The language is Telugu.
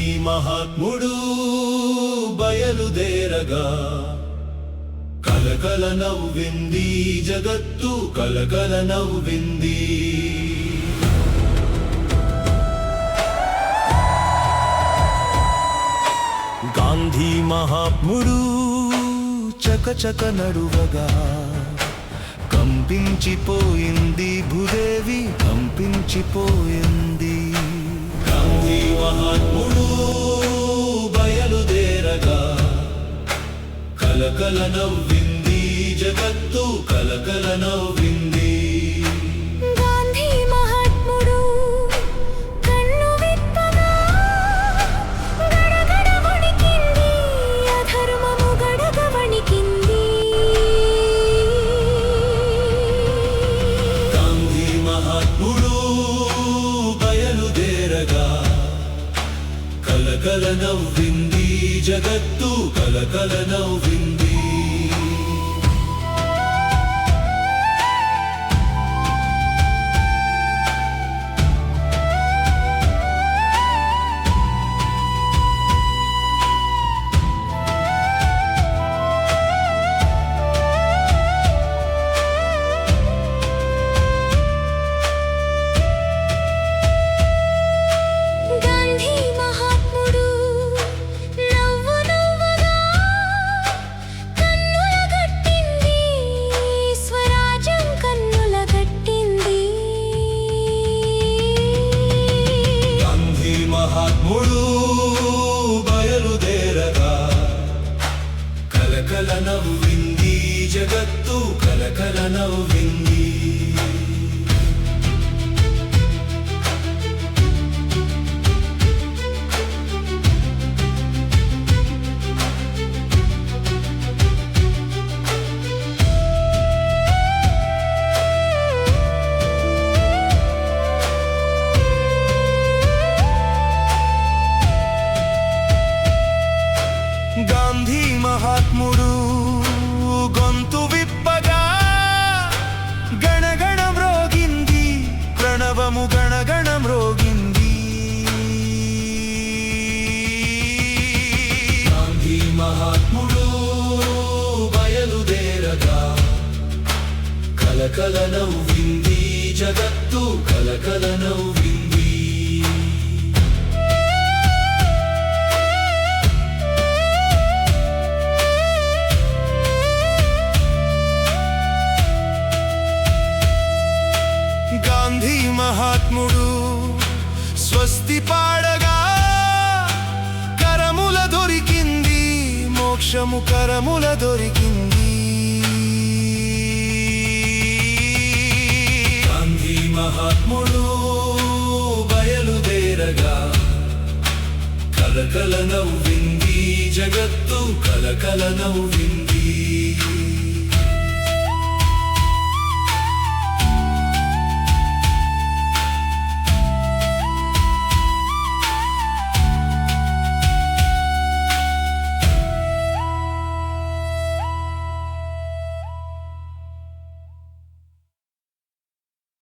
గాంధీ మహాత్ముడు బయలుదేరగా కలకల నవ్వింది జగత్తు, కలకల నవ్వింది. గాంధీ మహాత్ముడు చకచక నడువగా కంపించిపోయింది భూదేవి, కంపించిపోయింది. గాంధీ మహాత్ముడు బయలుదేరగా కలకల నవ్వింది జగత్తు, కలకల నవ్వింది. కలకల నవ్వింది జగత్తు, కలకల నవ్వింది. మహాత్ముడు బయలుదేరగా కలకల నవ్వింది జగత్తు, కలకల నవ్వింది. గాంధీ మహాత్ముడు గొంతు విప్పగా గణగణ మ్రోగింది ప్రణవము, గణగణ మ్రోగింది. గాంధీ మహాత్ముడు బయలుదేరగా కలకల నవ్వింది జగత్తు, కలకల నవ్వింది. గాంధీ మహాత్ముడు స్వస్తి పాడగా కరముల దొరికింది మోక్షము, కరముల దొరికింది. గాంధీ మహాత్ముడు బయలుదేరగా కలకల నవ్వింది జగత్తు, కలకల నవ్వింది.